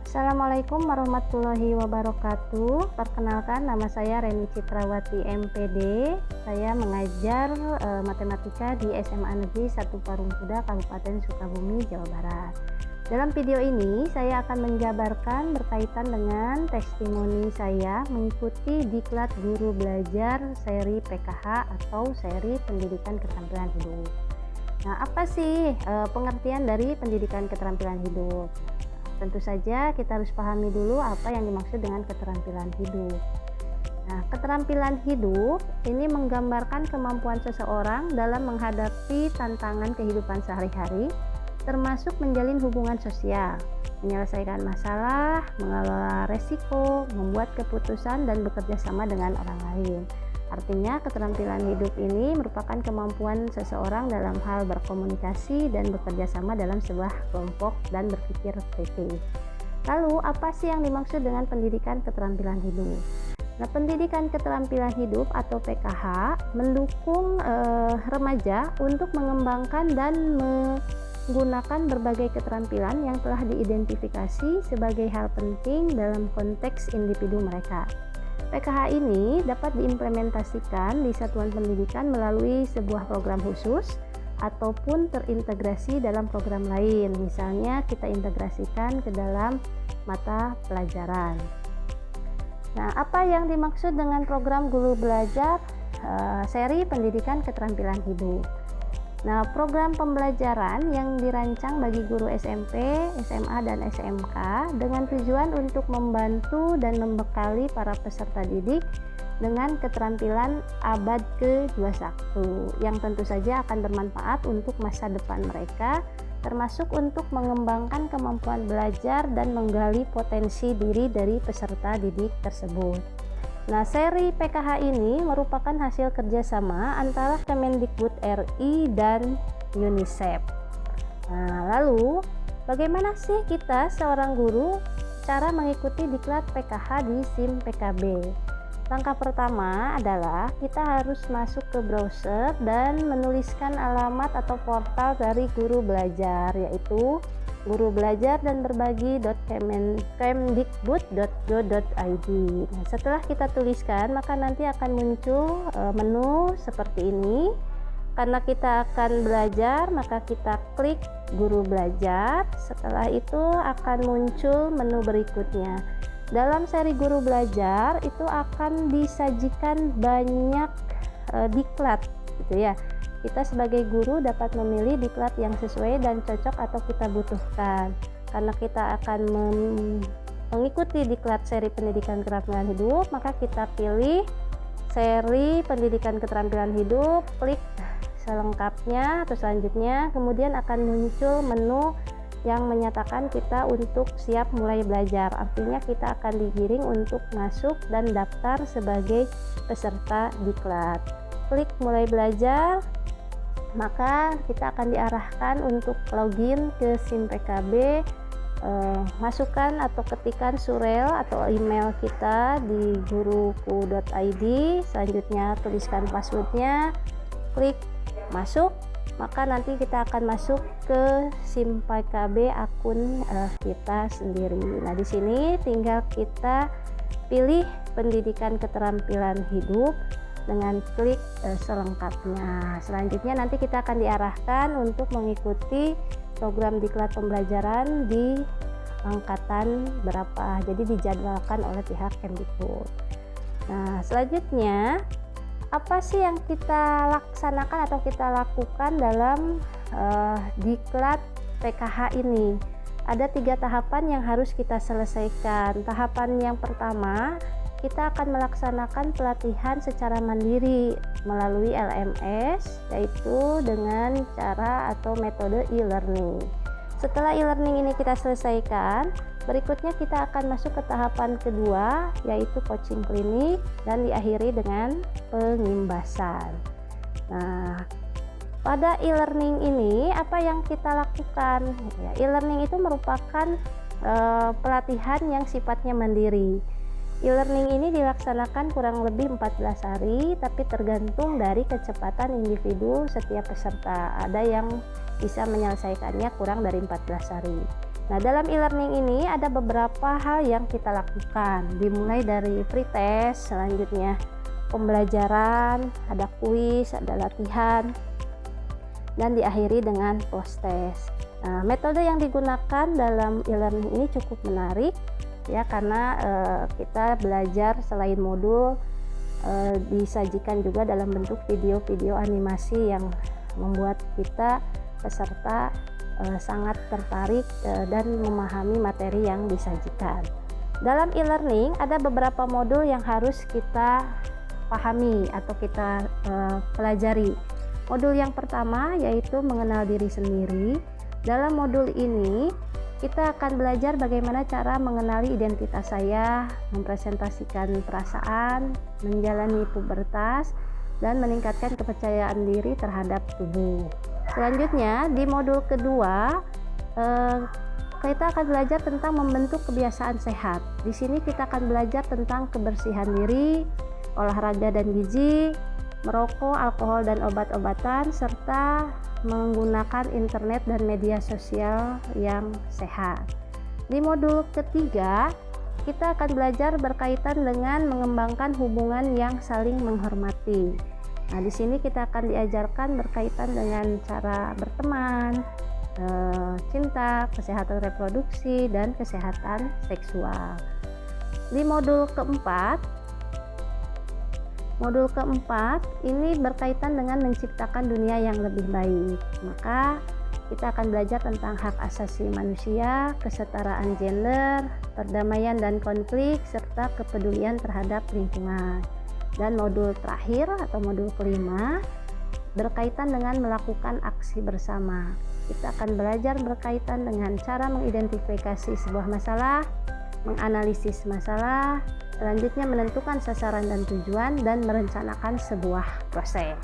Assalamualaikum warahmatullahi wabarakatuh. Perkenalkan, nama saya Reni Citrawati MPD. Saya mengajar matematika di SMA Negeri 1 Parung Kuda, Kabupaten Sukabumi, Jawa Barat. Dalam video ini saya akan menjabarkan berkaitan dengan testimoni saya mengikuti Diklat Guru Belajar seri PKH atau seri Pendidikan Keterampilan Hidup. Nah, apa sih pengertian dari pendidikan keterampilan hidup? Tentu saja kita harus pahami dulu apa yang dimaksud dengan keterampilan hidup. Nah, keterampilan hidup ini menggambarkan kemampuan seseorang dalam menghadapi tantangan kehidupan sehari-hari, termasuk menjalin hubungan sosial, menyelesaikan masalah, mengelola resiko, membuat keputusan, dan bekerja sama dengan orang lain. Artinya, keterampilan hidup ini merupakan kemampuan seseorang dalam hal berkomunikasi dan bekerja sama dalam sebuah kelompok dan berpikir kritis. Lalu, apa sih yang dimaksud dengan pendidikan keterampilan hidup? Nah, pendidikan keterampilan hidup atau PKH mendukung remaja untuk mengembangkan dan menggunakan berbagai keterampilan yang telah diidentifikasi sebagai hal penting dalam konteks individu mereka. PKH ini dapat diimplementasikan di satuan pendidikan melalui sebuah program khusus ataupun terintegrasi dalam program lain. Misalnya kita integrasikan ke dalam mata pelajaran. Nah, apa yang dimaksud dengan program Guru Belajar seri Pendidikan Keterampilan Hidup? Nah, program pembelajaran yang dirancang bagi guru SMP, SMA, dan SMK dengan tujuan untuk membantu dan membekali para peserta didik dengan keterampilan abad ke-21 yang tentu saja akan bermanfaat untuk masa depan mereka, termasuk untuk mengembangkan kemampuan belajar dan menggali potensi diri dari peserta didik tersebut. Nah, seri PKH ini merupakan hasil kerjasama antara Kemendikbud RI dan UNICEF. Nah, lalu bagaimana sih kita seorang guru cara mengikuti diklat PKH di SIM PKB? Langkah pertama adalah kita harus masuk ke browser dan menuliskan alamat atau portal dari guru belajar, yaitu gurubelajar.berbagi.kemdikbud.go.id. Nah, setelah kita tuliskan, maka nanti akan muncul menu seperti ini. Karena kita akan belajar, maka kita klik guru belajar. Setelah itu akan muncul menu berikutnya. Dalam seri guru belajar itu akan disajikan banyak diklat, gitu ya. Kita sebagai guru dapat memilih diklat yang sesuai dan cocok atau kita butuhkan. Karena kita akan mengikuti diklat seri pendidikan keterampilan hidup, maka kita pilih seri pendidikan keterampilan hidup, klik selengkapnya atau selanjutnya, kemudian akan muncul menu yang menyatakan kita untuk siap mulai belajar. Artinya kita akan digiring untuk masuk dan daftar sebagai peserta diklat. Klik mulai belajar, maka kita akan diarahkan untuk login ke SIM PKB, masukkan atau ketikkan surel atau email kita di guruku.id, selanjutnya tuliskan passwordnya, klik masuk, maka nanti kita akan masuk ke SIM PKB akun kita sendiri. Nah, di sini tinggal kita pilih pendidikan keterampilan hidup dengan klik selengkapnya. Selanjutnya nanti kita akan diarahkan untuk mengikuti program diklat pembelajaran di angkatan berapa. Jadi dijadwalkan oleh pihak Kemdikbud. Nah, selanjutnya apa sih yang kita laksanakan atau kita lakukan dalam diklat PKH ini? Ada 3 tahapan yang harus kita selesaikan. Tahapan yang pertama, kita akan melaksanakan pelatihan secara mandiri melalui LMS, yaitu dengan cara atau metode e-learning. Setelah e-learning ini kita selesaikan, berikutnya kita akan masuk ke tahapan kedua, yaitu coaching klinik, dan diakhiri dengan pengimbasan. Nah, pada e-learning ini apa yang kita lakukan? E-learning itu merupakan pelatihan yang sifatnya mandiri. E-learning ini dilaksanakan kurang lebih 14 hari, tapi tergantung dari kecepatan individu setiap peserta. Ada yang bisa menyelesaikannya kurang dari 14 hari. Nah, dalam e-learning ini ada beberapa hal yang kita lakukan, dimulai dari pretest, selanjutnya pembelajaran, ada kuis, ada latihan, dan diakhiri dengan post-test. Nah, metode yang digunakan dalam e-learning ini cukup menarik ya, karena kita belajar selain modul disajikan juga dalam bentuk video-video animasi yang membuat kita peserta sangat tertarik dan memahami materi yang disajikan. Dalam e-learning ada beberapa modul yang harus kita pahami atau kita pelajari. Modul yang pertama yaitu mengenal diri sendiri. Dalam modul ini kita akan belajar bagaimana cara mengenali identitas saya, mempresentasikan perasaan, menjalani pubertas, dan meningkatkan kepercayaan diri terhadap tubuh. Selanjutnya di modul kedua kita akan belajar tentang membentuk kebiasaan sehat. Di sini kita akan belajar tentang kebersihan diri, olahraga dan gizi, merokok, alkohol dan obat-obatan, serta menggunakan internet dan media sosial yang sehat. Di modul ketiga, kita akan belajar berkaitan dengan mengembangkan hubungan yang saling menghormati. Nah, di sini kita akan diajarkan berkaitan dengan cara berteman, cinta, kesehatan reproduksi, dan kesehatan seksual. Di modul keempat ini berkaitan dengan menciptakan dunia yang lebih baik. Maka kita akan belajar tentang hak asasi manusia, kesetaraan gender, perdamaian dan konflik, serta kepedulian terhadap lingkungan. Dan modul terakhir atau modul kelima berkaitan dengan melakukan aksi bersama. Kita akan belajar berkaitan dengan cara mengidentifikasi sebuah masalah, menganalisis masalah, selanjutnya menentukan sasaran dan tujuan, dan merencanakan sebuah proyek.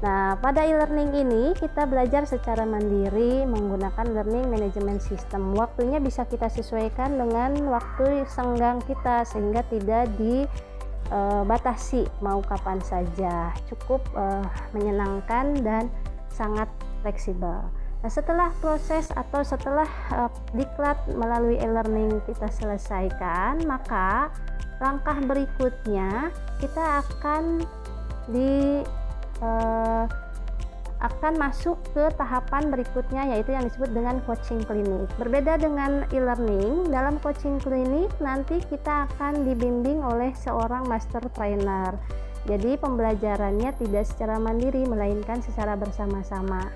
Nah, pada e-learning ini kita belajar secara mandiri menggunakan learning management system. Waktunya bisa kita sesuaikan dengan waktu senggang kita sehingga tidak dibatasi mau kapan saja. Cukup menyenangkan dan sangat fleksibel. Nah, setelah proses atau setelah diklat melalui e-learning kita selesaikan, maka langkah berikutnya kita akan masuk ke tahapan berikutnya, yaitu yang disebut dengan coaching klinik. Berbeda dengan e-learning, dalam coaching klinik nanti kita akan dibimbing oleh seorang master trainer. Jadi pembelajarannya tidak secara mandiri melainkan secara bersama-sama.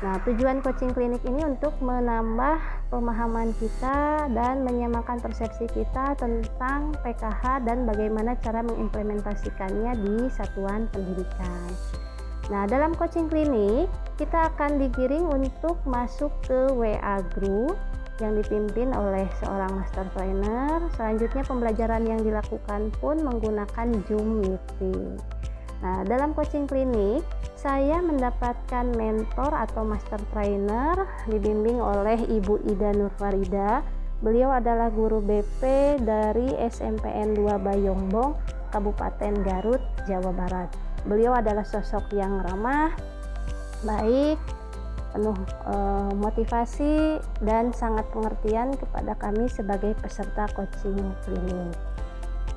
Nah, tujuan coaching klinik ini untuk menambah pemahaman kita dan menyamakan persepsi kita tentang PKH dan bagaimana cara mengimplementasikannya di satuan pendidikan. Nah, dalam coaching klinik kita akan digiring untuk masuk ke WA group yang dipimpin oleh seorang master trainer. Selanjutnya pembelajaran yang dilakukan pun menggunakan Zoom meeting. Nah, dalam coaching klinik saya mendapatkan mentor atau master trainer dibimbing oleh Ibu Ida Nurfarida. Beliau adalah guru BP dari SMPN 2 Bayongbong, Kabupaten Garut, Jawa Barat. Beliau adalah sosok yang ramah, baik, penuh motivasi dan sangat pengertian kepada kami sebagai peserta coaching klinik.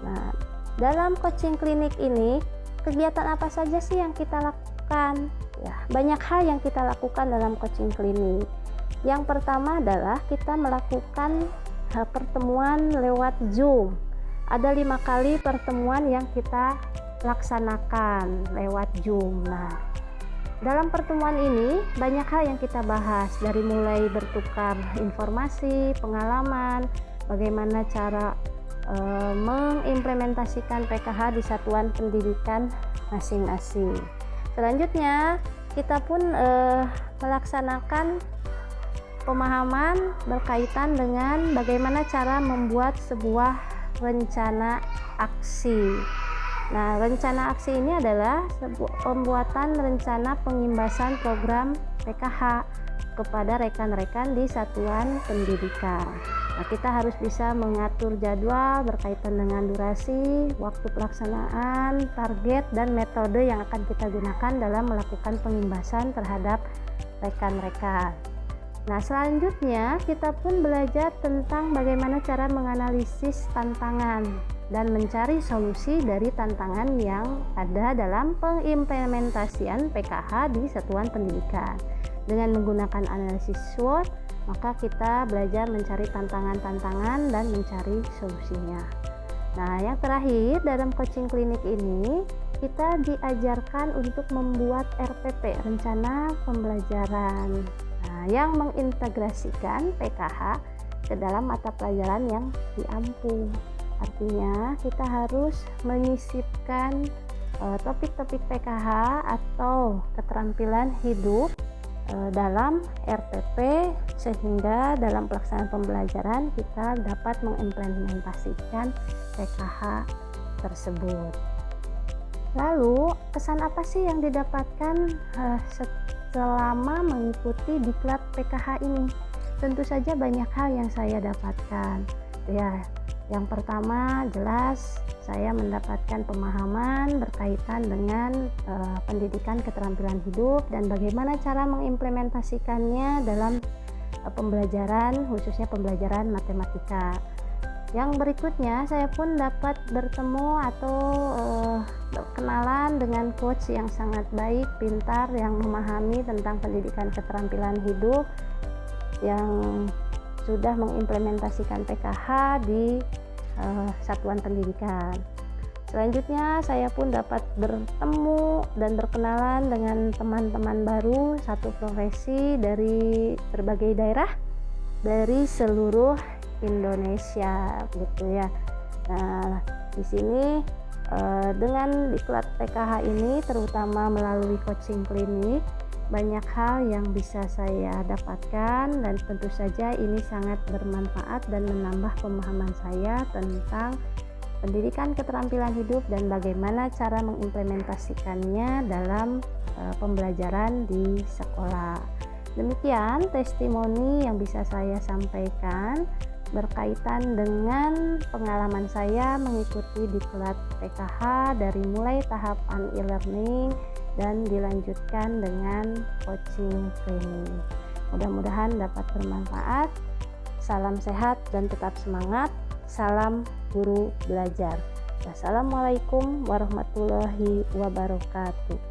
Nah, dalam coaching klinik ini kegiatan apa saja sih yang kita lakukan? Ya, banyak hal yang kita lakukan dalam coaching klinik. Yang pertama adalah kita melakukan pertemuan lewat Zoom. Ada 5 kali pertemuan yang kita laksanakan lewat Zoom. Nah, dalam pertemuan ini banyak hal yang kita bahas, dari mulai bertukar informasi, pengalaman, bagaimana cara mengimplementasikan PKH di satuan pendidikan masing-masing. Selanjutnya kita pun melaksanakan pemahaman berkaitan dengan bagaimana cara membuat sebuah rencana aksi. Nah, rencana aksi ini adalah pembuatan rencana pengimbasan program PKH kepada rekan-rekan di satuan pendidikan. Nah, kita harus bisa mengatur jadwal berkaitan dengan durasi, waktu pelaksanaan, target, dan metode yang akan kita gunakan dalam melakukan pengimbasan terhadap rekan-rekan. Nah, selanjutnya kita pun belajar tentang bagaimana cara menganalisis tantangan dan mencari solusi dari tantangan yang ada dalam pengimplementasian PKH di satuan pendidikan. Dengan menggunakan analisis SWOT, maka kita belajar mencari tantangan-tantangan dan mencari solusinya. Nah, yang terakhir dalam coaching klinik ini, kita diajarkan untuk membuat RPP, rencana pembelajaran, yang mengintegrasikan PKH ke dalam mata pelajaran yang diampu. Artinya kita harus menyisipkan topik-topik PKH atau keterampilan hidup dalam RPP, sehingga dalam pelaksanaan pembelajaran kita dapat mengimplementasikan PKH tersebut. Lalu kesan apa sih yang didapatkan selama mengikuti diklat PKH ini? Tentu saja banyak hal yang saya dapatkan. Ya, yang pertama jelas saya mendapatkan pemahaman berkaitan dengan pendidikan keterampilan hidup dan bagaimana cara mengimplementasikannya dalam pembelajaran, khususnya pembelajaran matematika. Yang berikutnya, saya pun dapat bertemu atau berkenalan dengan coach yang sangat baik, pintar, yang memahami tentang pendidikan keterampilan hidup, yang sudah mengimplementasikan PKH di satuan pendidikan. Selanjutnya, saya pun dapat bertemu dan berkenalan dengan teman-teman baru satu profesi dari berbagai daerah dari seluruh Indonesia, gitu ya. Nah, di sini dengan diklat PKH ini, terutama melalui coaching klinik, banyak hal yang bisa saya dapatkan dan tentu saja ini sangat bermanfaat dan menambah pemahaman saya tentang pendidikan keterampilan hidup dan bagaimana cara mengimplementasikannya dalam pembelajaran di sekolah. Demikian testimoni yang bisa saya sampaikan berkaitan dengan pengalaman saya mengikuti diklat PKH dari mulai tahapan e-learning dan dilanjutkan dengan coaching klinik. Mudah-mudahan dapat bermanfaat. Salam sehat dan tetap semangat. Salam guru belajar. Wassalamualaikum warahmatullahi wabarakatuh.